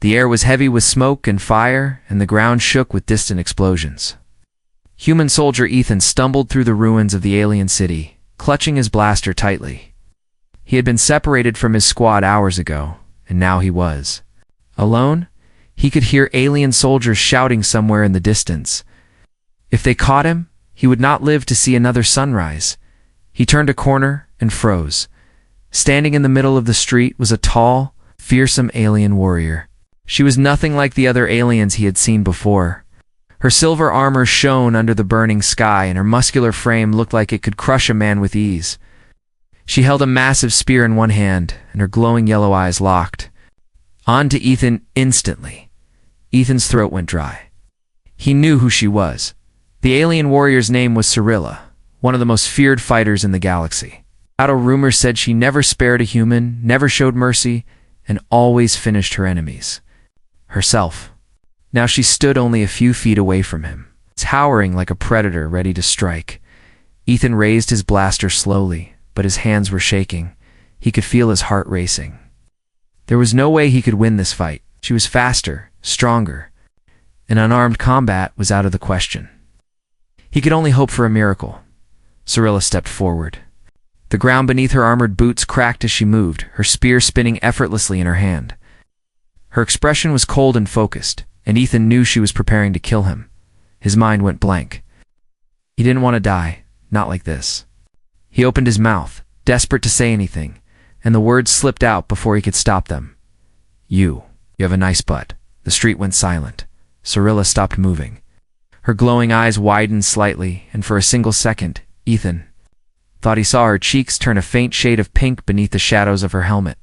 The air was heavy with smoke and fire, and the ground shook with distant explosions. Human soldier Ethan stumbled through the ruins of the alien city, clutching his blaster tightly. He had been separated from his squad hours ago, and now he was alone. He could hear alien soldiers shouting somewhere in the distance. If they caught him, he would not live to see another sunrise. He turned a corner and froze. Standing in the middle of the street was a tall, fearsome alien warrior. She was nothing like the other aliens he had seen before. Her silver armor shone under the burning sky, and her muscular frame looked like it could crush a man with ease. She held a massive spear in one hand, and her glowing yellow eyes locked on to Ethan instantly. Ethan's throat went dry. He knew who she was. The alien warrior's name was Cyrilla, one of the most feared fighters in the galaxy. Out of rumor said she never spared a human, never showed mercy, and always finished her enemies herself. Now she stood only a few feet away from him, towering like a predator ready to strike. Ethan raised his blaster slowly, but his hands were shaking. He could feel his heart racing. There was no way he could win this fight. She was faster, stronger. An unarmed combat was out of the question. He could only hope for a miracle. Cyrilla stepped forward. The ground beneath her armored boots cracked as she moved, her spear spinning effortlessly in her hand. Her expression was cold and focused, and Ethan knew she was preparing to kill him. His mind went blank. He didn't want to die, not like this. He opened his mouth, desperate to say anything, and the words slipped out before he could stop them. You have a nice butt." The street went silent. Cyrilla stopped moving. Her glowing eyes widened slightly, and for a single second, Ethan thought he saw her cheeks turn a faint shade of pink beneath the shadows of her helmet.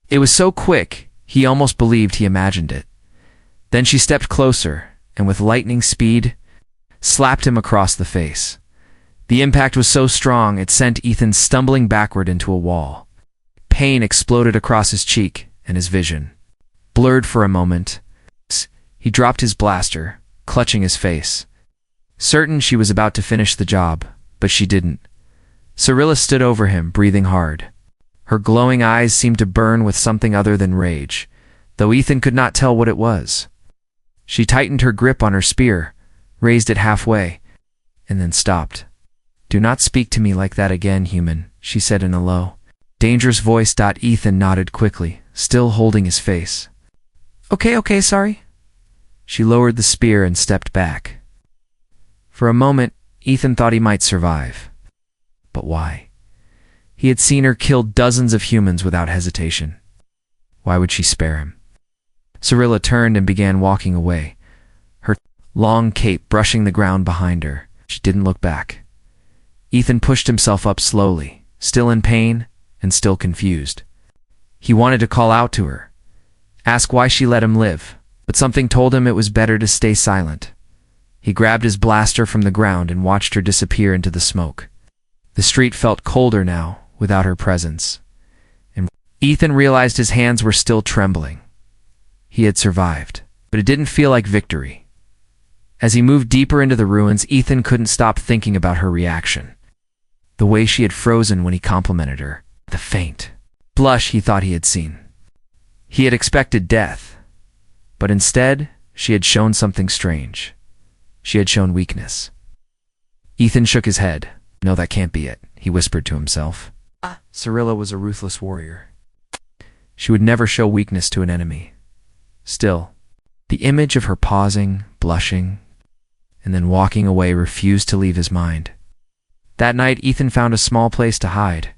It was so quick, he almost believed he imagined it. Then she stepped closer, and with lightning speed, slapped him across the face. The impact was so strong it sent Ethan stumbling backward into a wall. Pain exploded across his cheek, and his vision blurred for a moment. He dropped his blaster, clutching his face. Certain she was about to finish the job, but she didn't. Cyrilla stood over him, breathing hard. Her glowing eyes seemed to burn with something other than rage, though Ethan could not tell what it was. She tightened her grip on her spear, raised it halfway, and then stopped. "Do not speak to me like that again, human," she said in a low, dangerous voice. Ethan nodded quickly, still holding his face. Okay, sorry." She lowered the spear and stepped back. For a moment, Ethan thought he might survive. But why? He had seen her kill dozens of humans without hesitation. Why would she spare him? Cyrilla turned and began walking away, her long cape brushing the ground behind her. She didn't look back. Ethan pushed himself up slowly, still in pain and still confused. He wanted to call out to her, ask why she let him live, but something told him it was better to stay silent. He grabbed his blaster from the ground and watched her disappear into the smoke. The street felt colder now, without her presence. And Ethan realized his hands were still trembling. He had survived, but it didn't feel like victory. As he moved deeper into the ruins, Ethan couldn't stop thinking about her reaction. The way she had frozen when he complimented her, the faint blush he thought he had seen. He had expected death, but instead, she had shown something strange. She had shown weakness. Ethan shook his head. "No, that can't be it," he whispered to himself. Cyrilla was a ruthless warrior. She would never show weakness to an enemy. Still, the image of her pausing, blushing, and then walking away refused to leave his mind. That night, Ethan found a small place to hide.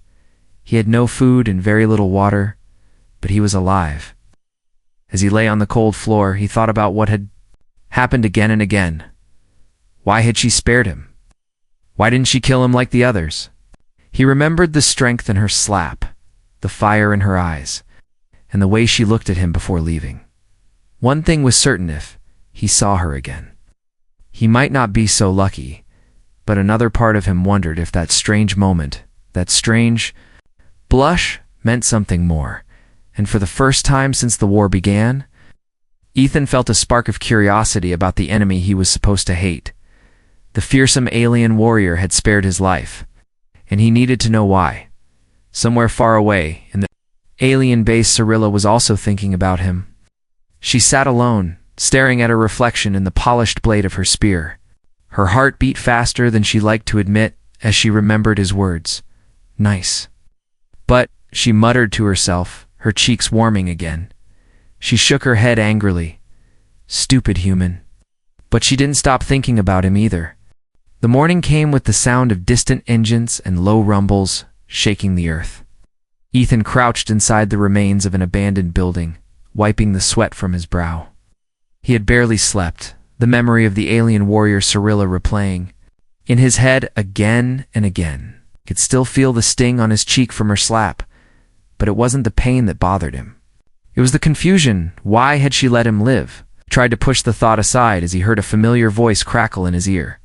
He had no food and very little water, but he was alive. As he lay on the cold floor, he thought about what had happened again and again. Why had she spared him? Why didn't she kill him like the others? He remembered the strength in her slap, the fire in her eyes, and the way she looked at him before leaving. One thing was certain: if he saw her again, he might not be so lucky, but another part of him wondered if that strange moment, that strange blush, meant something more. And for the first time since the war began, Ethan felt a spark of curiosity about the enemy he was supposed to hate. The fearsome alien warrior had spared his life, and he needed to know why. Somewhere far away, in the alien base, Cyrilla was also thinking about him. She sat alone, staring at her reflection in the polished blade of her spear. Her heart beat faster than she liked to admit as she remembered his words. Nice. But, she muttered to herself, her cheeks warming again. She shook her head angrily. Stupid human. But she didn't stop thinking about him either. The morning came with the sound of distant engines and low rumbles, shaking the earth. Ethan crouched inside the remains of an abandoned building, wiping the sweat from his brow. He had barely slept, the memory of the alien warrior Cyrilla replaying in his head again and again. He could still feel the sting on his cheek from her slap, but it wasn't the pain that bothered him. It was the confusion. Why had she let him live? He tried to push the thought aside as he heard a familiar voice crackle in his ear.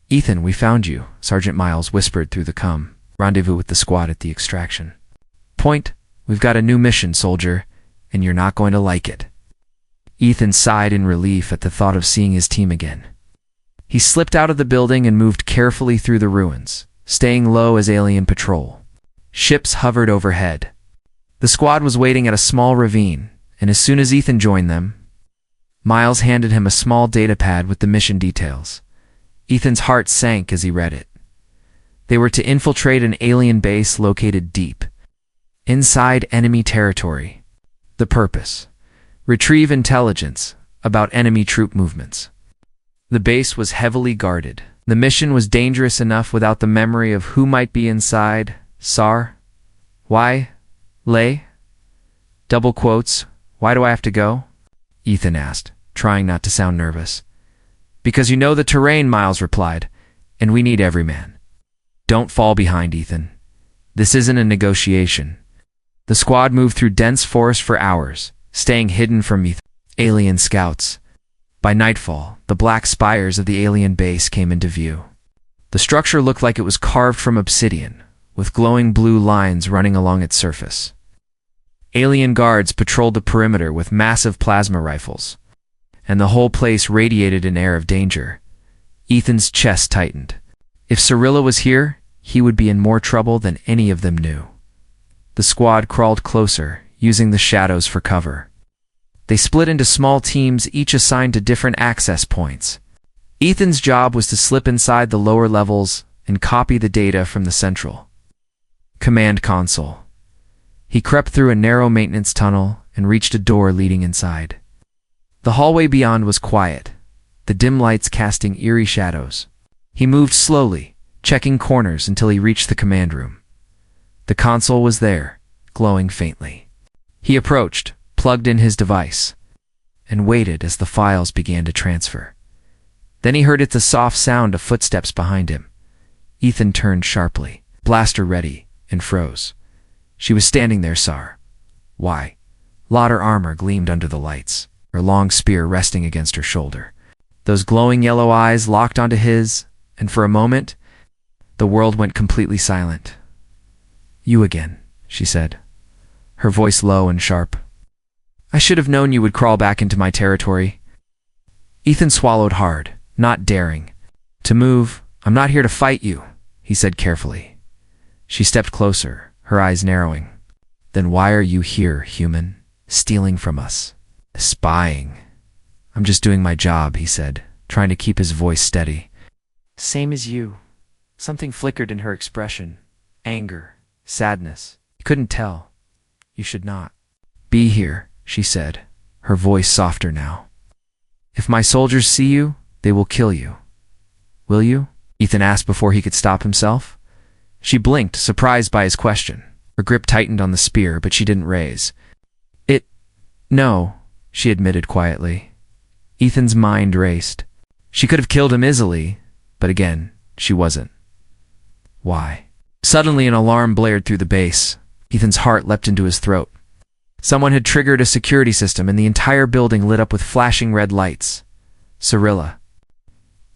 Ethan, we found you, Sergeant Miles whispered through the comm. Rendezvous with the squad at the extraction point. We've got a new mission, soldier, and you're not going to like it. Ethan sighed in relief at the thought of seeing his team again. He slipped out of the building and moved carefully through the ruins, staying low as alien patrol. Ships hovered overhead. The squad was waiting at a small ravine, and as soon as Ethan joined them, Miles handed him a small datapad with the mission details. Ethan's heart sank as he read it. They were to infiltrate an alien base located deep inside enemy territory. The purpose: retrieve intelligence about enemy troop movements. The base was heavily guarded. The mission was dangerous enough without the memory of who might be inside. Sar? Why? Lay? Double quotes. Why do I have to go? Ethan asked, trying not to sound nervous. Because you know the terrain, Miles replied, and we need every man. Don't fall behind, Ethan. This isn't a negotiation. The squad moved through dense forest for hours, staying hidden from alien scouts. By nightfall, the black spires of the alien base came into view. The structure looked like it was carved from obsidian, with glowing blue lines running along its surface. Alien guards patrolled the perimeter with massive plasma rifles, and the whole place radiated an air of danger. Ethan's chest tightened. If Cyrilla was here, he would be in more trouble than any of them knew. The squad crawled closer, using the shadows for cover. They split into small teams, each assigned to different access points. Ethan's job was to slip inside the lower levels and copy the data from the central command console. He crept through a narrow maintenance tunnel and reached a door leading inside. The hallway beyond was quiet, the dim lights casting eerie shadows. He moved slowly, checking corners until he reached the command room. The console was there, glowing faintly. He approached, plugged in his device, and waited as the files began to transfer. Then he heard the soft sound of footsteps behind him. Ethan turned sharply, blaster ready, and froze. She was standing there, Sar. Why? Lauder armor gleamed under the lights, her long spear resting against her shoulder. Those glowing yellow eyes locked onto his, and for a moment, the world went completely silent. You again, she said, her voice low and sharp. I should have known you would crawl back into my territory. Ethan swallowed hard, not daring to move. I'm not here to fight you, he said carefully. She stepped closer, her eyes narrowing. Then why are you here, human? Stealing from us? Spying? I'm just doing my job, he said, trying to keep his voice steady. Same as you. Something flickered in her expression. Anger. Sadness. You couldn't tell. You should not be here, she said, her voice softer now. If my soldiers see you, they will kill you. Will you? Ethan asked before he could stop himself. She blinked, surprised by his question. Her grip tightened on the spear, but she didn't raise. No, she admitted quietly. Ethan's mind raced. She could have killed him easily, but again, she wasn't. Why? Suddenly an alarm blared through the base. Ethan's heart leapt into his throat. Someone had triggered a security system and the entire building lit up with flashing red lights. Cyrilla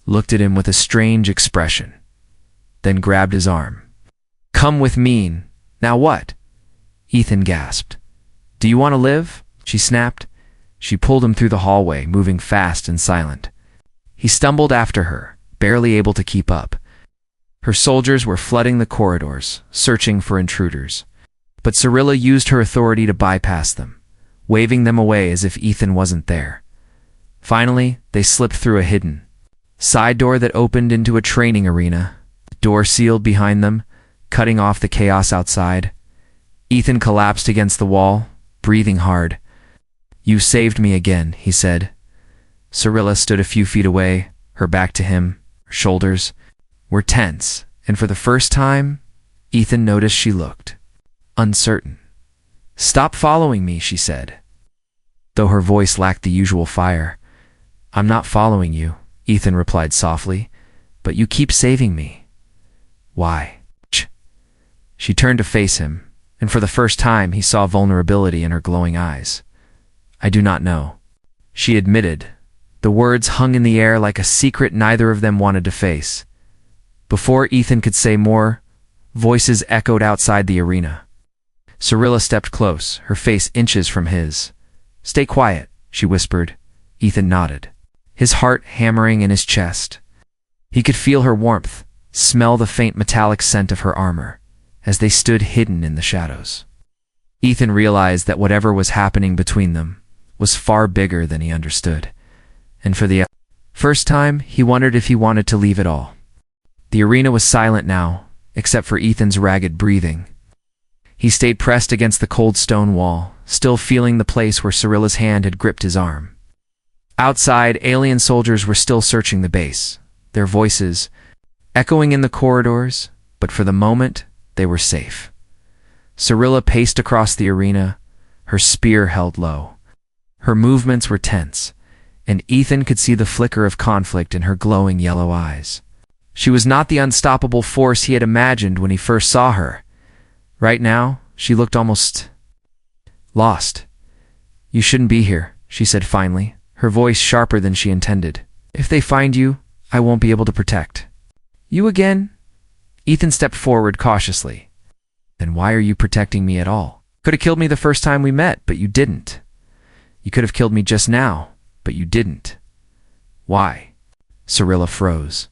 looked at him with a strange expression, then grabbed his arm. Come with me. Now what? Ethan gasped. Do you want to live? She snapped. She pulled him through the hallway, moving fast and silent. He stumbled after her, barely able to keep up. Her soldiers were flooding the corridors, searching for intruders. But Cyrilla used her authority to bypass them. waving them away as if Ethan wasn't there. Finally, they slipped through a hidden side door that opened into a training arena. The door sealed behind them, cutting off the chaos outside. Ethan collapsed against the wall, breathing hard. "You saved me again," he said. Cyrilla stood a few feet away, her back to him. Her shoulders were tense, and for the first time, Ethan noticed she looked uncertain. "Stop following me," she said, though her voice lacked the usual fire. "I'm not following you," Ethan replied softly, "but you keep saving me." "Why?" She turned to face him, and for the first time he saw vulnerability in her glowing eyes. "I do not know," she admitted. The words hung in the air like a secret neither of them wanted to face. Before Ethan could say more, voices echoed outside the arena. Cyrilla stepped close, her face inches from his. "Stay quiet," she whispered. Ethan nodded, his heart hammering in his chest. He could feel her warmth, smell the faint metallic scent of her armor, as they stood hidden in the shadows. Ethan realized that whatever was happening between them was far bigger than he understood, and for the first time he wondered if he wanted to leave it all. The arena was silent now, except for Ethan's ragged breathing. He stayed pressed against the cold stone wall, still feeling the place where Cyrilla's hand had gripped his arm. Outside, alien soldiers were still searching the base, their voices echoing in the corridors, but for the moment, they were safe. Cyrilla paced across the arena, her spear held low. Her movements were tense, and Ethan could see the flicker of conflict in her glowing yellow eyes. She was not the unstoppable force he had imagined when he first saw her. Right now, she looked almost lost. "You shouldn't be here," she said finally, her voice sharper than she intended. "If they find you, I won't be able to protect." "You again?" Ethan stepped forward cautiously. "Then why are you protecting me at all? Could have killed me the first time we met, but you didn't. You could have killed me just now, but you didn't. Why?" Cyrilla froze.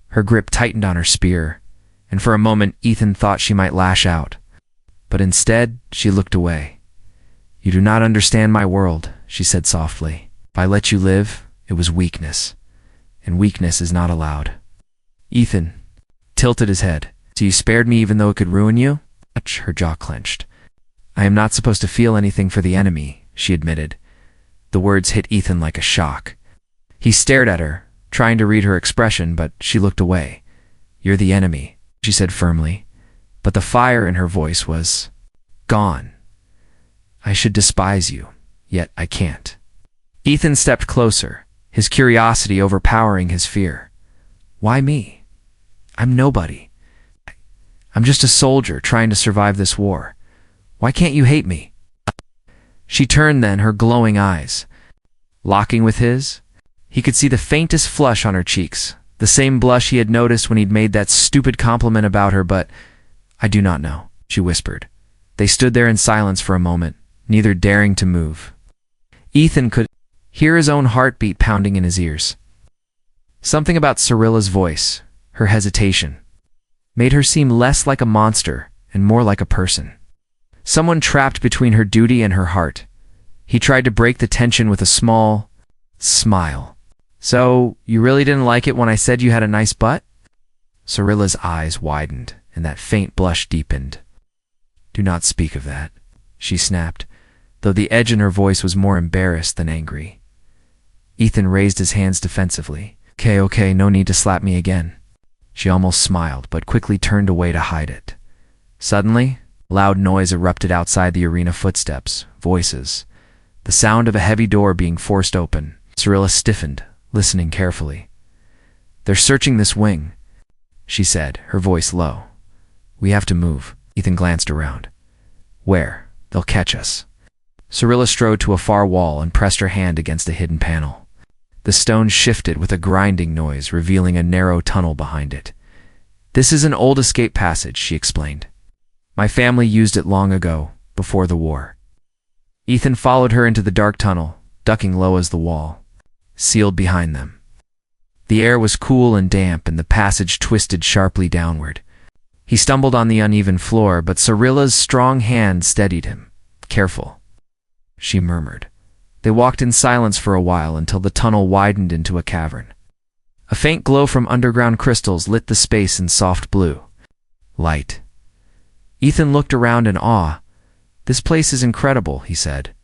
Her grip tightened on her spear, and for a moment Ethan thought she might lash out. But instead, she looked away. "You do not understand my world," she said softly. "If I let you live, it was weakness, and weakness is not allowed." Ethan tilted his head. "So you spared me even though it could ruin you?" Her jaw clenched. "I am not supposed to feel anything for the enemy," she admitted. The words hit Ethan like a shock. He stared at her, trying to read her expression, but she looked away. "You're the enemy," she said firmly, but the fire in her voice was gone. "I should despise you, yet I can't." Ethan stepped closer, his curiosity overpowering his fear. "Why me? I'm nobody. I'm just a soldier trying to survive this war. Why can't you hate me?" She turned then, her glowing eyes locking with his. He could see the faintest flush on her cheeks, the same blush he had noticed when he'd made that stupid compliment about her, but "I do not know," she whispered. They stood there in silence for a moment, neither daring to move. Ethan could hear his own heartbeat pounding in his ears. Something about Cyrilla's voice, her hesitation, made her seem less like a monster and more like a person. Someone trapped between her duty and her heart. He tried to break the tension with a small smile. "So, you really didn't like it when I said you had a nice butt?" Cyrilla's eyes widened, and that faint blush deepened. "Do not speak of that," she snapped, though the edge in her voice was more embarrassed than angry. Ethan raised his hands defensively. Okay, no need to slap me again." She almost smiled, but quickly turned away to hide it. Suddenly, loud noise erupted outside the arena. Footsteps, voices, the sound of a heavy door being forced open. Cyrilla stiffened, listening carefully. "They're searching this wing," she said, her voice low. "We have to move." Ethan glanced around. "Where? They'll catch us." Cyrilla strode to a far wall and pressed her hand against a hidden panel. The stone shifted with a grinding noise, revealing a narrow tunnel behind it. "This is an old escape passage," she explained. "My family used it long ago, before the war." Ethan followed her into the dark tunnel, ducking low as the wall sealed behind them. The air was cool and damp, and the passage twisted sharply downward. He stumbled on the uneven floor, but Cyrilla's strong hand steadied him. "Careful." she murmured. They walked in silence for a while until the tunnel widened into a cavern. A faint glow from underground crystals lit the space in soft blue light. Ethan looked around in awe. "This place is incredible," he said.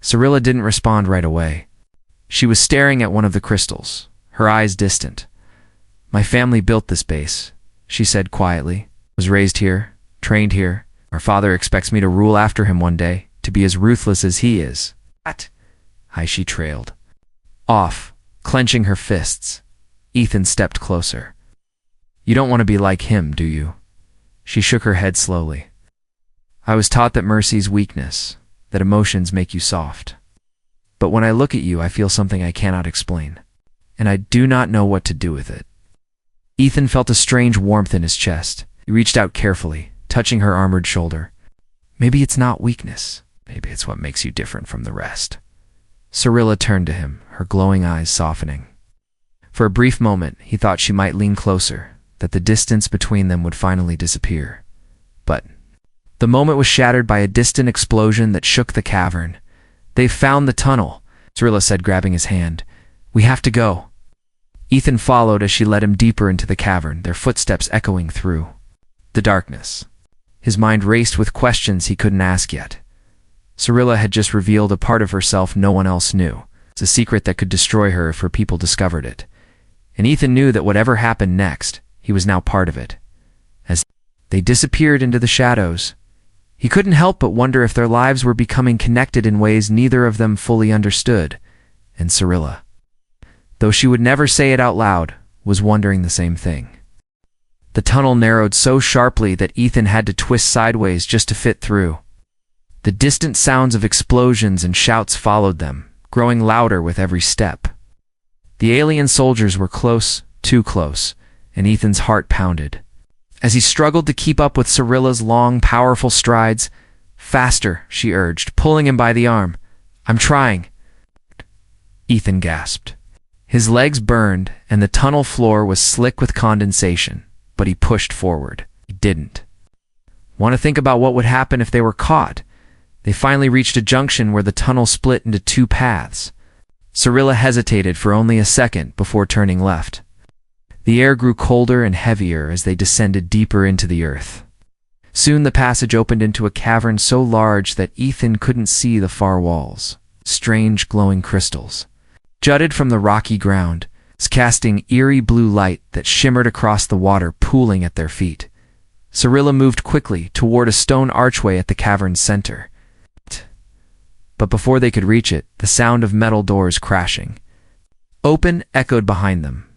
Cyrilla didn't respond right away. She was staring at one of the crystals, her eyes distant. "My family built this base," she said quietly. "Was raised here, trained here. Our father expects me to rule after him one day, to be as ruthless as he is." "What?" She trailed off, clenching her fists. Ethan stepped closer. "You don't want to be like him, do you?" She shook her head slowly. "I was taught that mercy's weakness, that emotions make you soft. But when I look at you, I feel something I cannot explain, and I do not know what to do with it." Ethan felt a strange warmth in his chest. He reached out carefully, touching her armored shoulder. "Maybe it's not weakness. Maybe it's what makes you different from the rest." Cyrilla turned to him, her glowing eyes softening. For a brief moment, he thought she might lean closer, that the distance between them would finally disappear. But the moment was shattered by a distant explosion that shook the cavern. "They've found the tunnel," Cyrilla said, grabbing his hand. "We have to go." Ethan followed as she led him deeper into the cavern, their footsteps echoing through the darkness. His mind raced with questions he couldn't ask yet. Cyrilla had just revealed a part of herself no one else knew. It's a secret that could destroy her if her people discovered it. And Ethan knew that whatever happened next, he was now part of it. As they disappeared into the shadows, he couldn't help but wonder if their lives were becoming connected in ways neither of them fully understood. And Cyrilla, though she would never say it out loud, was wondering the same thing. The tunnel narrowed so sharply that Ethan had to twist sideways just to fit through. The distant sounds of explosions and shouts followed them, growing louder with every step. The alien soldiers were close, too close, and Ethan's heart pounded. As he struggled to keep up with Cyrilla's long, powerful strides, "Faster," she urged, pulling him by the arm. "I'm trying." Ethan gasped. His legs burned, and the tunnel floor was slick with condensation, but he pushed forward. He didn't want to think about what would happen if they were caught. They finally reached a junction where the tunnel split into two paths. Cyrilla hesitated for only a second before turning left. The air grew colder and heavier as they descended deeper into the earth. Soon the passage opened into a cavern so large that Ethan couldn't see the far walls. Strange glowing crystals jutted from the rocky ground, casting eerie blue light that shimmered across the water pooling at their feet. Cyrilla moved quickly toward a stone archway at the cavern's center. But before they could reach it, the sound of metal doors crashing open echoed behind them.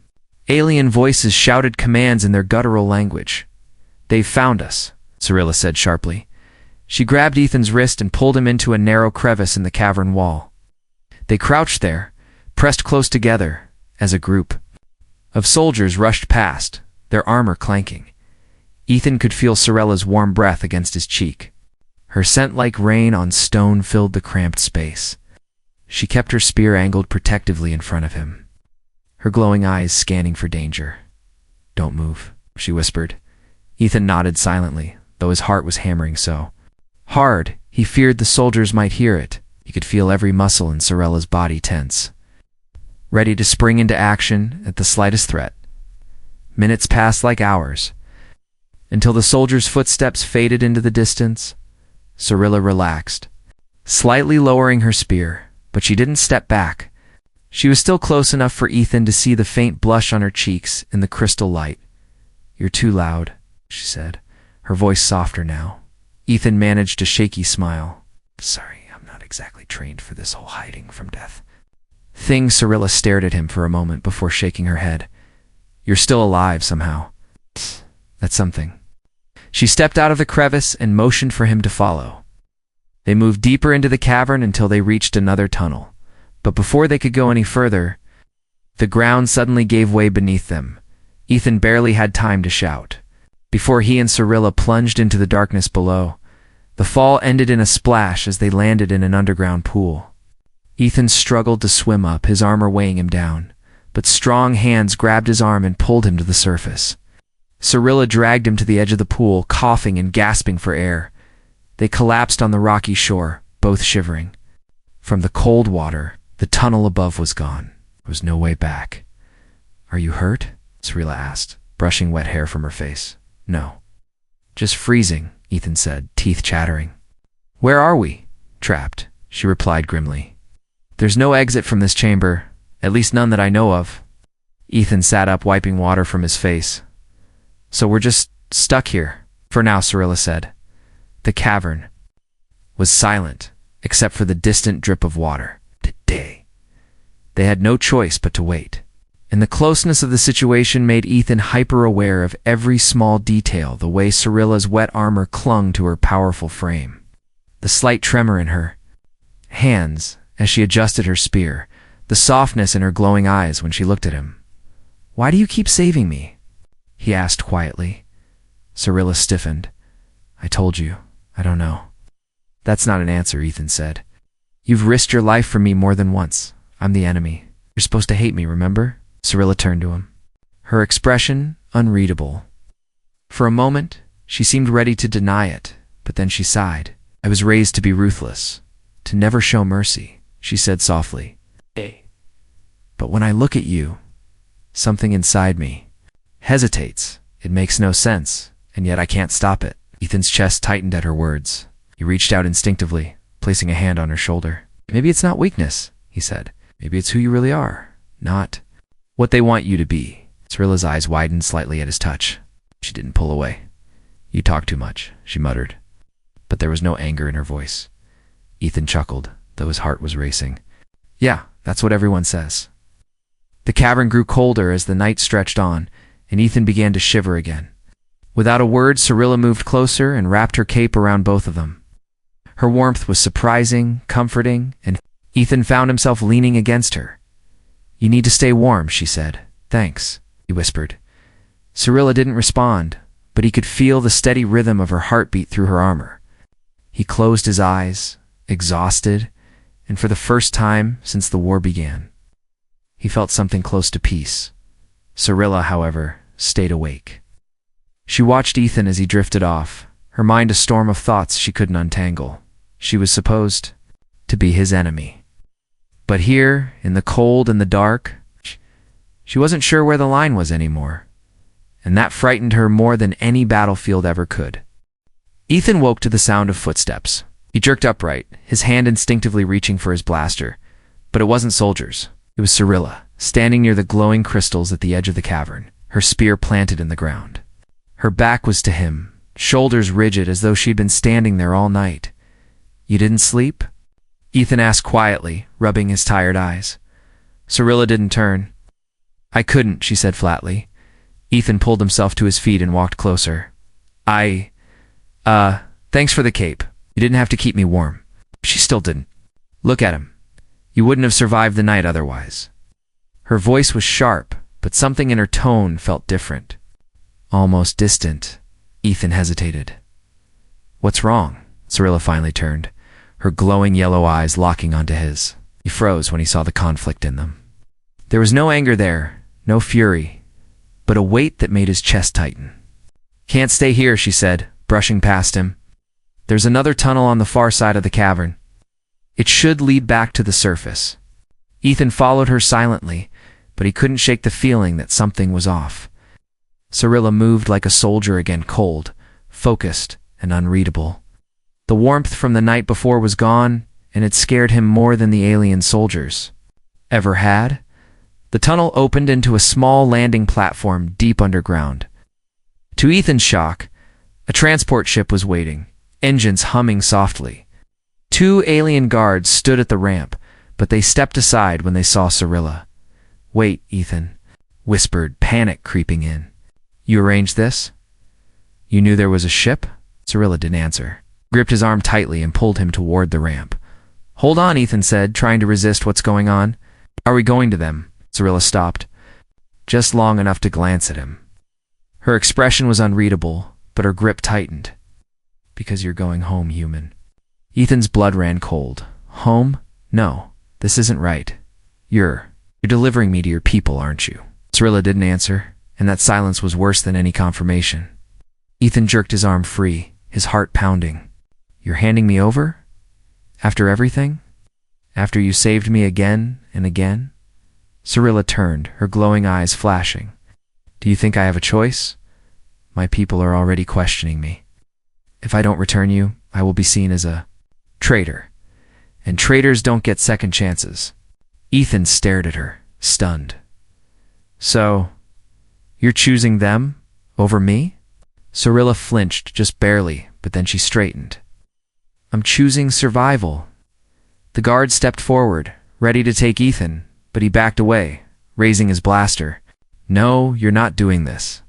Alien voices shouted commands in their guttural language. "They've found us," Cyrilla said sharply. She grabbed Ethan's wrist and pulled him into a narrow crevice in the cavern wall. They crouched there, pressed close together, as a group of soldiers rushed past, their armor clanking. Ethan could feel Cyrilla's warm breath against his cheek. Her scent like rain on stone filled the cramped space. She kept her spear angled protectively in front of him, her glowing eyes scanning for danger. "Don't move," she whispered. Ethan nodded silently, though his heart was hammering so hard, he feared the soldiers might hear it. He could feel every muscle in Cyrilla's body tense, ready to spring into action at the slightest threat. Minutes passed like hours, until the soldiers' footsteps faded into the distance. Cyrilla relaxed, slightly lowering her spear, but she didn't step back. She was still close enough for Ethan to see the faint blush on her cheeks in the crystal light. "You're too loud," she said, her voice softer now. Ethan managed a shaky smile. "Sorry, I'm not exactly trained for this whole hiding from death thing." Cyrilla stared at him for a moment before shaking her head. "You're still alive somehow. That's something." She stepped out of the crevice and motioned for him to follow. They moved deeper into the cavern until they reached another tunnel. But before they could go any further, the ground suddenly gave way beneath them. Ethan barely had time to shout. Before he and Cyrilla plunged into the darkness below, the fall ended in a splash as they landed in an underground pool. Ethan struggled to swim up, his armor weighing him down, but strong hands grabbed his arm and pulled him to the surface. Cyrilla dragged him to the edge of the pool, coughing and gasping for air. They collapsed on the rocky shore, both shivering. From the cold water, the tunnel above was gone. There was no way back. "Are you hurt?" Cirilla asked, brushing wet hair from her face. "No. Just freezing," Ethan said, teeth chattering. "Where are we?" "Trapped," she replied grimly. "There's no exit from this chamber, at least none that I know of." Ethan sat up, wiping water from his face. "So we're just stuck here, for now," Cirilla said. The cavern was silent, except for the distant drip of water. Today. They had no choice but to wait. And the closeness of the situation made Ethan hyper-aware of every small detail, the way Cirilla's wet armor clung to her powerful frame, the slight tremor in her hands as she adjusted her spear, the softness in her glowing eyes when she looked at him. "Why do you keep saving me?" he asked quietly. Cirilla stiffened. "I told you. I don't know." "That's not an answer," Ethan said. "You've risked your life for me more than once. I'm the enemy. You're supposed to hate me, remember?" Cirilla turned to him, her expression unreadable. For a moment, she seemed ready to deny it, but then she sighed. "I was raised to be ruthless, to never show mercy," she said softly. "But when I look at you, something inside me hesitates. It makes no sense, and yet I can't stop it." Ethan's chest tightened at her words. He reached out instinctively, placing a hand on her shoulder. "Maybe it's not weakness," he said. "Maybe it's who you really are, not what they want you to be." Cirilla's eyes widened slightly at his touch. She didn't pull away. "You talk too much," she muttered. But there was no anger in her voice. Ethan chuckled, though his heart was racing. "Yeah, that's what everyone says." The cavern grew colder as the night stretched on, and Ethan began to shiver again. Without a word, Cirilla moved closer and wrapped her cape around both of them. Her warmth was surprising, comforting, and Ethan found himself leaning against her. "You need to stay warm," she said. "Thanks," he whispered. Cirilla didn't respond, but he could feel the steady rhythm of her heartbeat through her armor. He closed his eyes, exhausted, and for the first time since the war began, he felt something close to peace. Cirilla, however, stayed awake. She watched Ethan as he drifted off, her mind a storm of thoughts she couldn't untangle. She was supposed to be his enemy. But here, in the cold and the dark, she wasn't sure where the line was anymore, and that frightened her more than any battlefield ever could. Ethan woke to the sound of footsteps. He jerked upright, his hand instinctively reaching for his blaster. But it wasn't soldiers. It was Cirilla, standing near the glowing crystals at the edge of the cavern, her spear planted in the ground. Her back was to him, shoulders rigid as though she'd been standing there all night. "You didn't sleep?" Ethan asked quietly, rubbing his tired eyes. Cirilla didn't turn. "I couldn't," she said flatly. Ethan pulled himself to his feet and walked closer. Thanks for the cape. You didn't have to keep me warm." She still didn't. "Look at him. You wouldn't have survived the night otherwise." Her voice was sharp, but something in her tone felt different. Almost distant. Ethan hesitated. "What's wrong?" Cirilla finally turned, her glowing yellow eyes locking onto his. He froze when he saw the conflict in them. There was no anger there, no fury, but a weight that made his chest tighten. "Can't stay here," she said, brushing past him. "There's another tunnel on the far side of the cavern. It should lead back to the surface." Ethan followed her silently, but he couldn't shake the feeling that something was off. Cirilla moved like a soldier again, cold, focused, and unreadable. The warmth from the night before was gone, and it scared him more than the alien soldiers ever had. The tunnel opened into a small landing platform deep underground. To Ethan's shock, a transport ship was waiting, engines humming softly. 2 alien guards stood at the ramp, but they stepped aside when they saw Cirilla. "Wait, Ethan," whispered, panic creeping in. "You arranged this? You knew there was a ship?" Cirilla didn't answer, gripped his arm tightly and pulled him toward the ramp. "Hold on," Ethan said, trying to resist what's going on. "Are we going to them?" Cirilla stopped, just long enough to glance at him. Her expression was unreadable, but her grip tightened. "Because you're going home, human." Ethan's blood ran cold. "Home? No, this isn't right. You're delivering me to your people, aren't you?" Cirilla didn't answer, and that silence was worse than any confirmation. Ethan jerked his arm free, his heart pounding. "You're handing me over? After everything?" After you saved me again and again? Cyrilla turned, her glowing eyes flashing. Do you think I have a choice? My people are already questioning me. If I don't return you, I will be seen as a traitor. And traitors don't get second chances. Ethan stared at her, stunned. So, you're choosing them over me? Cyrilla flinched just barely, but then she straightened. I'm choosing survival. The guard stepped forward, ready to take Ethan, but he backed away, raising his blaster. No, you're not doing this.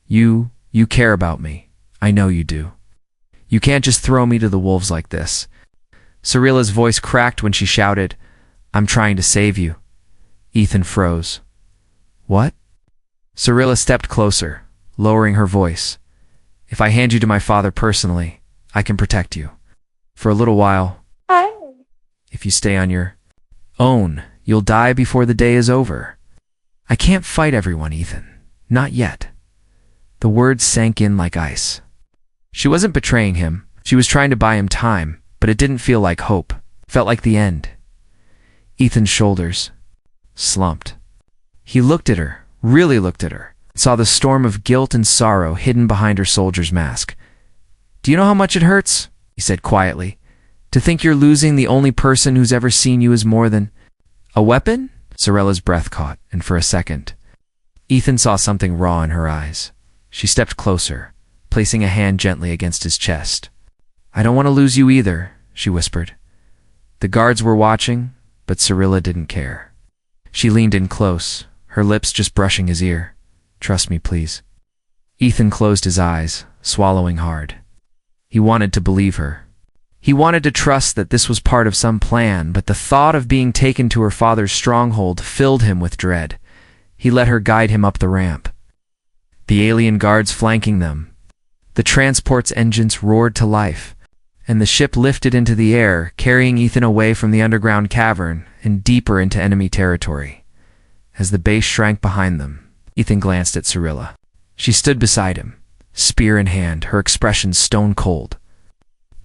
You care about me. I know you do. You can't just throw me to the wolves like this. Cyrilla's voice cracked when she shouted, I'm trying to save you. Ethan froze. What? Cyrilla stepped closer, lowering her voice. If I hand you to my father personally, I can protect you. For a little while. If you stay on your own, you'll die before the day is over. I can't fight everyone, Ethan. Not yet. The words sank in like ice. She wasn't betraying him. She was trying to buy him time, but it didn't feel like hope. It felt like the end. Ethan's shoulders slumped. He looked at her, really looked at her, saw the storm of guilt and sorrow hidden behind her soldier's mask. Do you know how much it hurts? He said quietly. To think you're losing the only person who's ever seen you as more than a weapon? Cyrilla's breath caught, and for a second, Ethan saw something raw in her eyes. She stepped closer, placing a hand gently against his chest. I don't want to lose you either, she whispered. The guards were watching, but Cyrilla didn't care. She leaned in close, her lips just brushing his ear. Trust me, please. Ethan closed his eyes, swallowing hard. He wanted to believe her. He wanted to trust that this was part of some plan, but the thought of being taken to her father's stronghold filled him with dread. He let her guide him up the ramp. The alien guards flanking them. The transport's engines roared to life, and the ship lifted into the air, carrying Ethan away from the underground cavern and deeper into enemy territory. As the base shrank behind them, Ethan glanced at Cyrilla. She stood beside him, spear in hand, her expression stone cold.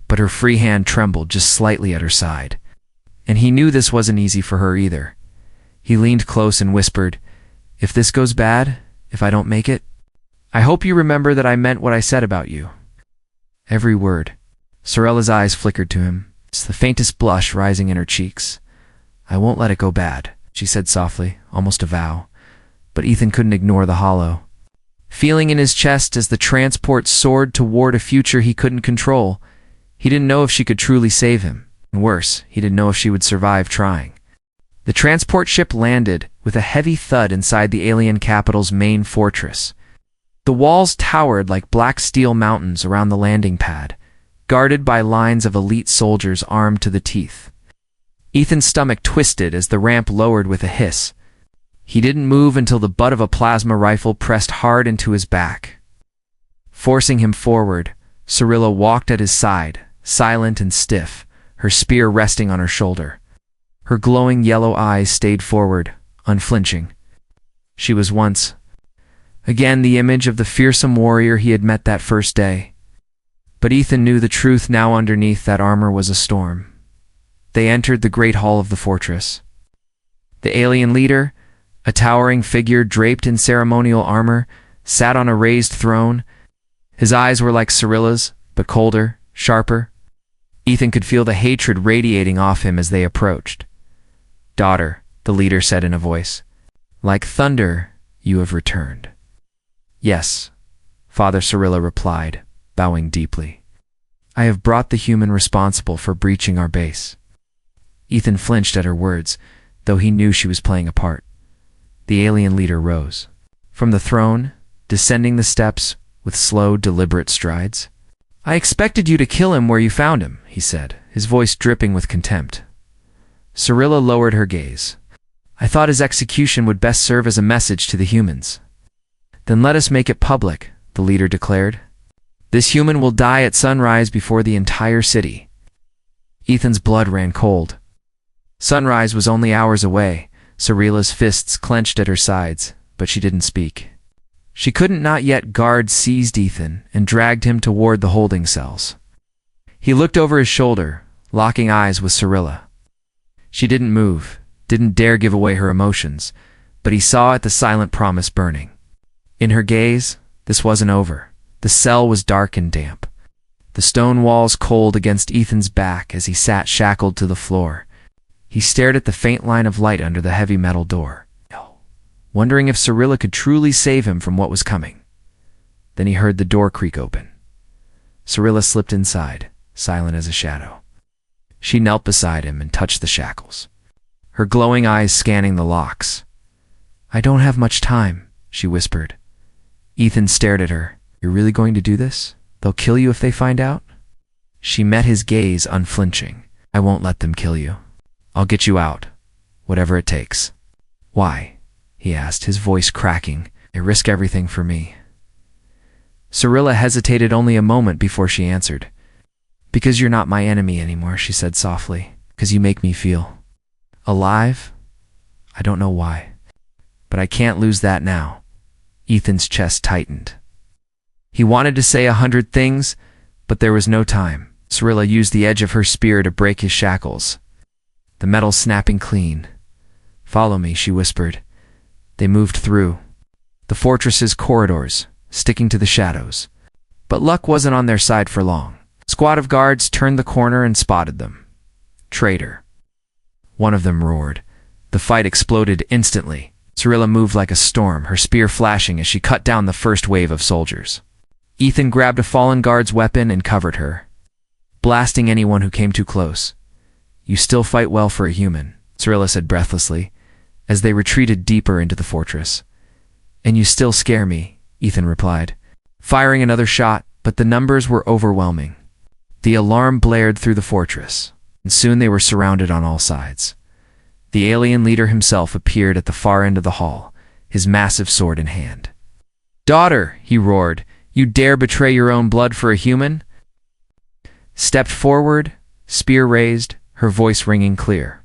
But her free hand trembled just slightly at her side. And he knew this wasn't easy for her either. He leaned close and whispered, If this goes bad, if I don't make it, I hope you remember that I meant what I said about you. Every word. Cyrilla's eyes flickered to him, the faintest blush rising in her cheeks. I won't let it go bad, she said softly, almost a vow. But Ethan couldn't ignore the hollow feeling in his chest as the transport soared toward a future he couldn't control. He didn't know if she could truly save him, and worse, he didn't know if she would survive trying. The transport ship landed with a heavy thud inside the alien capital's main fortress. The walls towered like black steel mountains around the landing pad, guarded by lines of elite soldiers armed to the teeth. Ethan's stomach twisted as the ramp lowered with a hiss. He didn't move until the butt of a plasma rifle pressed hard into his back. Forcing him forward, Cyrilla walked at his side, silent and stiff, her spear resting on her shoulder. Her glowing yellow eyes stayed forward, unflinching. She was once again the image of the fearsome warrior he had met that first day. But Ethan knew the truth now. Underneath that armor was a storm. They entered the great hall of the fortress. The alien leader, a towering figure draped in ceremonial armor, sat on a raised throne. His eyes were like Cyrilla's, but colder, sharper. Ethan could feel the hatred radiating off him as they approached. Daughter, the leader said in a voice, like thunder, you have returned. Yes, Father, Cyrilla replied, bowing deeply. I have brought the human responsible for breaching our base. Ethan flinched at her words, though he knew she was playing a part. The alien leader rose from the throne, descending the steps with slow, deliberate strides. I expected you to kill him where you found him, he said, his voice dripping with contempt. Cyrilla lowered her gaze. I thought his execution would best serve as a message to the humans. Then let us make it public, the leader declared. This human will die at sunrise before the entire city. Ethan's blood ran cold. Sunrise was only hours away. Cyrilla's fists clenched at her sides, but she didn't speak. She couldn't. Not yet. Guards seized Ethan and dragged him toward the holding cells. He looked over his shoulder, locking eyes with Cyrilla. She didn't move, didn't dare give away her emotions, but he saw it, the silent promise burning. In her gaze, this wasn't over. The cell was dark and damp, the stone walls cold against Ethan's back as he sat shackled to the floor. He stared at the faint line of light under the heavy metal door, wondering if Cyrilla could truly save him from what was coming. Then he heard the door creak open. Cyrilla slipped inside, silent as a shadow. She knelt beside him and touched the shackles, her glowing eyes scanning the locks. "I don't have much time," she whispered. Ethan stared at her. "You're really going to do this? They'll kill you if they find out?" She met his gaze unflinching. "I won't let them kill you. I'll get you out, whatever it takes." "Why?" he asked, his voice cracking. "They risk everything for me." Cyrilla hesitated only a moment before she answered. "Because you're not my enemy anymore," she said softly. "Because you make me feel alive. I don't know why, but I can't lose that now." Ethan's chest tightened. He wanted to say 100 things, but there was no time. Cyrilla used the edge of her spear to break his shackles, the metal snapping clean. "Follow me," she whispered. They moved through the fortress's corridors, sticking to the shadows. But luck wasn't on their side for long. A squad of guards turned the corner and spotted them. "Traitor," one of them roared. The fight exploded instantly. Cyrilla moved like a storm, her spear flashing as she cut down the first wave of soldiers. Ethan grabbed a fallen guard's weapon and covered her, blasting anyone who came too close. "You still fight well for a human," Cyrilla said breathlessly, as they retreated deeper into the fortress. "And you still scare me," Ethan replied, firing another shot, but the numbers were overwhelming. The alarm blared through the fortress, and soon they were surrounded on all sides. The alien leader himself appeared at the far end of the hall, his massive sword in hand. "Daughter," he roared, "you dare betray your own blood for a human?" Stepped forward, spear raised, her voice ringing clear.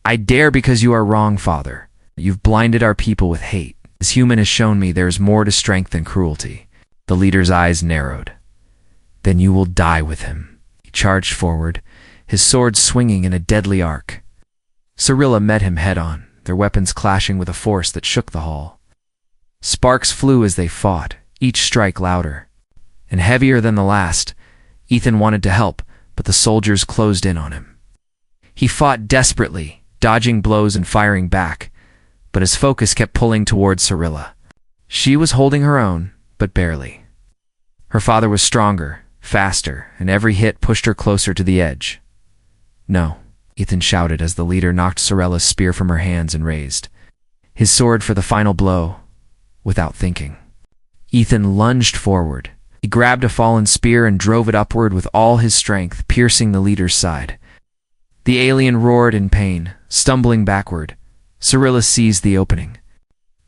"I dare because you are wrong, father. You've blinded our people with hate. This human has shown me there is more to strength than cruelty." The leader's eyes narrowed. "Then you will die with him." He charged forward, his sword swinging in a deadly arc. Cyrilla met him head-on, their weapons clashing with a force that shook the hall. Sparks flew as they fought, each strike louder and heavier than the last. Ethan wanted to help, but the soldiers closed in on him. He fought desperately, dodging blows and firing back, but his focus kept pulling towards Cyrilla. She was holding her own, but barely. Her father was stronger, faster, and every hit pushed her closer to the edge. "No," Ethan shouted as the leader knocked Cyrilla's spear from her hands and raised his sword for the final blow, without thinking. Ethan lunged forward. He grabbed a fallen spear and drove it upward with all his strength, piercing the leader's side. The alien roared in pain, stumbling backward. Cyrilla seized the opening.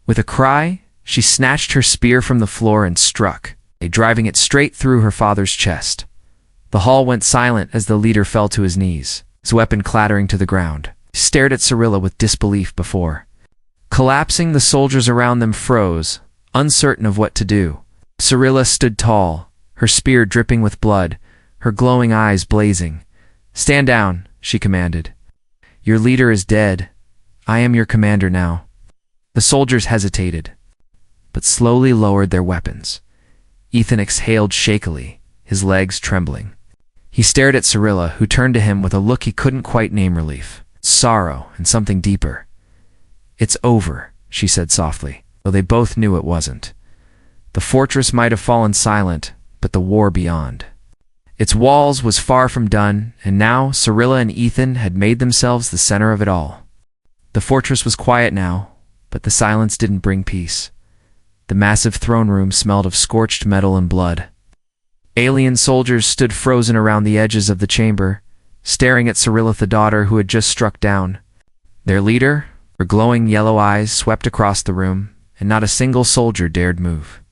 With a cry, she snatched her spear from the floor and struck, driving it straight through her father's chest. The hall went silent as the leader fell to his knees, his weapon clattering to the ground. He stared at Cyrilla with disbelief before collapsing. The soldiers around them froze, uncertain of what to do. Cyrilla stood tall, her spear dripping with blood, her glowing eyes blazing. "Stand down," she commanded. "Your leader is dead. I am your commander now." The soldiers hesitated, but slowly lowered their weapons. Ethan exhaled shakily, his legs trembling. He stared at Cyrilla, who turned to him with a look he couldn't quite name: relief, sorrow, and something deeper. "It's over," she said softly, though they both knew it wasn't. The fortress might have fallen silent, but the war beyond its walls was far from done, and now Cyrilla and Ethan had made themselves the center of it all. The fortress was quiet now, but the silence didn't bring peace. The massive throne room smelled of scorched metal and blood. Alien soldiers stood frozen around the edges of the chamber, staring at Cyrilla, the daughter who had just struck down. Their leader, her glowing yellow eyes swept across the room, and not a single soldier dared move.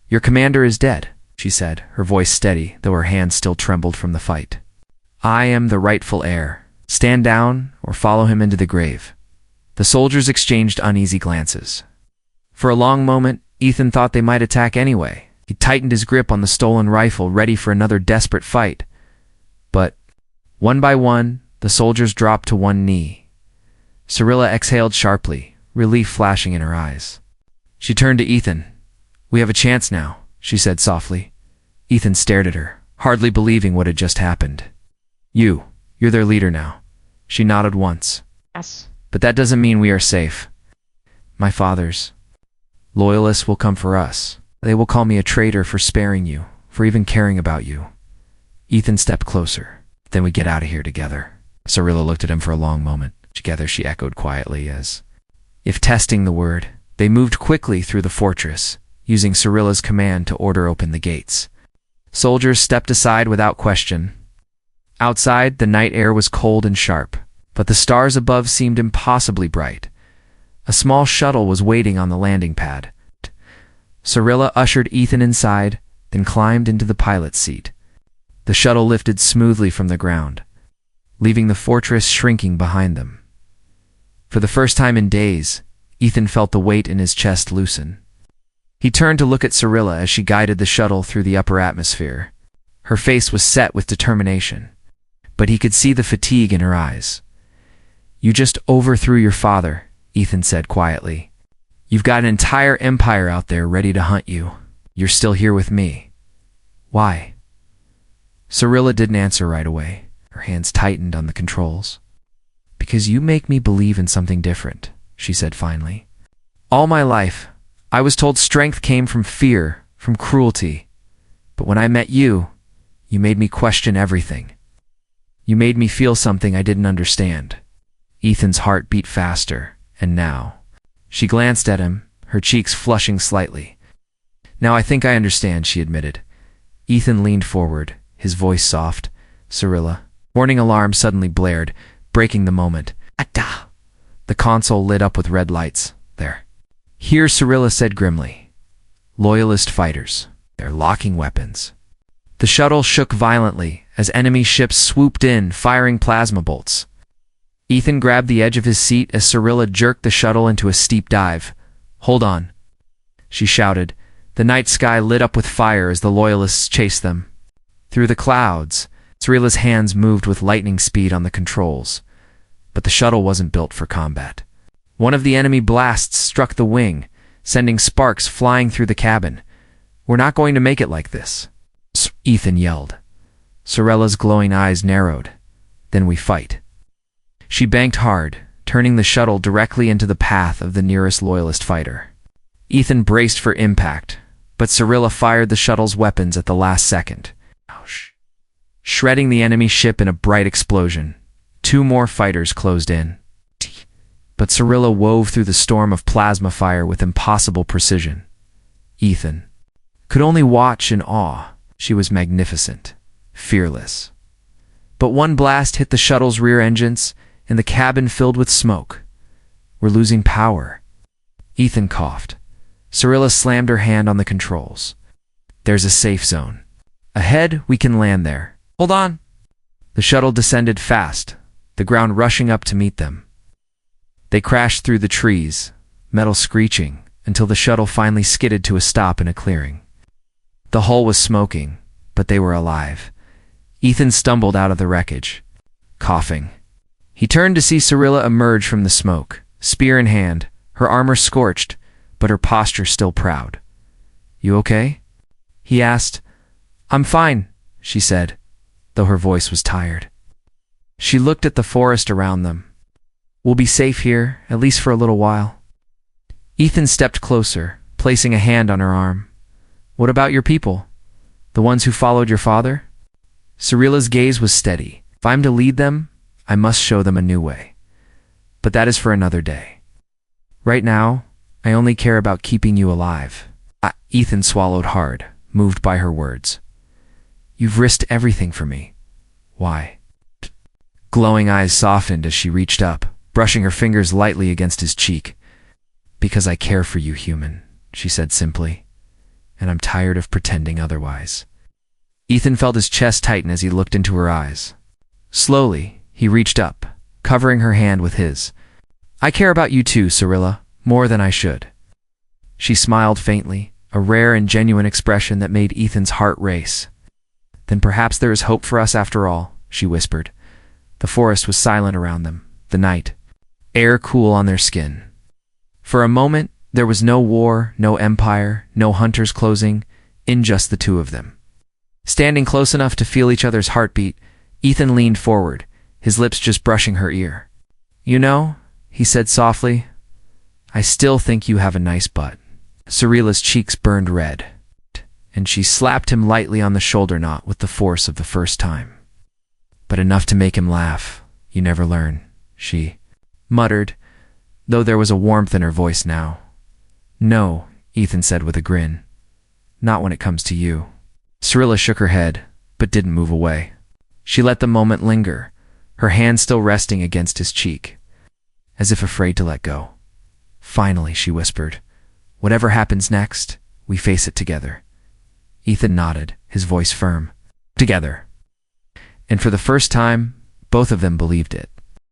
"Your commander is dead," she said, her voice steady, though her hands still trembled from the fight. "I am the rightful heir. Stand down or follow him into the grave." The soldiers exchanged uneasy glances. For a long moment, Ethan thought they might attack anyway. He tightened his grip on the stolen rifle, ready for another desperate fight. But one by one, The soldiers dropped to one knee. Cyrilla exhaled sharply, relief flashing in her eyes. She turned to Ethan. "We have a chance now," she said softly. Ethan stared at her, hardly believing what had just happened. You're their leader now." She nodded once. Yes. "But that doesn't mean we are safe. My father's loyalists will come for us. They will call me a traitor for sparing you, for even caring about you." Ethan stepped closer. "Then we get out of here together." Cyrilla looked at him for a long moment. "Together," she echoed quietly, as if testing the word. They moved quickly through the fortress, using Cyrilla's command to order open the gates. Soldiers stepped aside without question. Outside, the night air was cold and sharp, but the stars above seemed impossibly bright. A small shuttle was waiting on the landing pad. Cyrilla ushered Ethan inside, then climbed into the pilot's seat. The shuttle lifted smoothly from the ground, leaving the fortress shrinking behind them. For the first time in days, Ethan felt the weight in his chest loosen. He turned to look at Cyrilla as she guided the shuttle through the upper atmosphere. Her face was set with determination, but he could see the fatigue in her eyes. "You just overthrew your father," Ethan said quietly. "You've got an entire empire out there ready to hunt you. You're still here with me. Why?" Cyrilla didn't answer right away. Her hands tightened on the controls. "Because you make me believe in something different," she said finally. "All my life, I was told strength came from fear, from cruelty. But when I met you, you made me question everything. You made me feel something I didn't understand." Ethan's heart beat faster, and now. She glanced at him, her cheeks flushing slightly. "Now I think I understand," she admitted. Ethan leaned forward, his voice soft. "Cyrilla." Warning alarm suddenly blared, breaking the moment. "Atta!" The console lit up with red lights. "There." "Here," Cyrilla said grimly. "Loyalist fighters. They're locking weapons." The shuttle shook violently as enemy ships swooped in, firing plasma bolts. Ethan grabbed the edge of his seat as Cyrilla jerked the shuttle into a steep dive. "Hold on," she shouted. The night sky lit up with fire as the Loyalists chased them. Through the clouds, Cyrilla's hands moved with lightning speed on the controls. But the shuttle wasn't built for combat. One of the enemy blasts struck the wing, sending sparks flying through the cabin. "We're not going to make it like this," Ethan yelled. Cyrilla's glowing eyes narrowed. "Then we fight." She banked hard, turning the shuttle directly into the path of the nearest Loyalist fighter. Ethan braced for impact, but Cyrilla fired the shuttle's weapons at the last second, shredding the enemy ship in a bright explosion. 2 more fighters closed in. But Cyrilla wove through the storm of plasma fire with impossible precision. Ethan could only watch in awe. She was magnificent, fearless. But one blast hit the shuttle's rear engines, and the cabin filled with smoke. "We're losing power." Ethan coughed. Cyrilla slammed her hand on the controls. "There's a safe zone. Ahead, we can land there. Hold on." The shuttle descended fast, the ground rushing up to meet them. They crashed through the trees, metal screeching, until the shuttle finally skidded to a stop in a clearing. The hull was smoking, but they were alive. Ethan stumbled out of the wreckage, coughing. He turned to see Cyrilla emerge from the smoke, spear in hand, her armor scorched, but her posture still proud. "You okay?" he asked. "I'm fine," she said, though her voice was tired. She looked at the forest around them. "We'll be safe here, at least for a little while." Ethan stepped closer, placing a hand on her arm. "What about your people? The ones who followed your father?" Cyrilla's gaze was steady. "If I'm to lead them, I must show them a new way. But that is for another day. Right now, I only care about keeping you alive." Ethan swallowed hard, moved by her words. "You've risked everything for me. Why?" Glowing eyes softened as she reached up, brushing her fingers lightly against his cheek. "Because I care for you, human," she said simply. "And I'm tired of pretending otherwise." Ethan felt his chest tighten as he looked into her eyes. Slowly, he reached up, covering her hand with his. "I care about you too, Cyrilla, more than I should." She smiled faintly, a rare and genuine expression that made Ethan's heart race. "Then perhaps there is hope for us after all," she whispered. The forest was silent around them, the night air cool on their skin. For a moment, there was no war, no empire, no hunters closing, in just the two of them. Standing close enough to feel each other's heartbeat, Ethan leaned forward, his lips just brushing her ear. "You know," he said softly, "I still think you have a nice butt." Cirilla's cheeks burned red, and she slapped him lightly on the shoulder knot with the force of the first time. "But enough to make him laugh. You never learn," she muttered, though there was a warmth in her voice now. "No," Ethan said with a grin. "Not when it comes to you." Cirilla shook her head, but didn't move away. She let the moment linger, her hand still resting against his cheek, as if afraid to let go. "Finally," she whispered, "whatever happens next, we face it together." Ethan nodded, his voice firm. "Together." And for the first time, both of them believed it.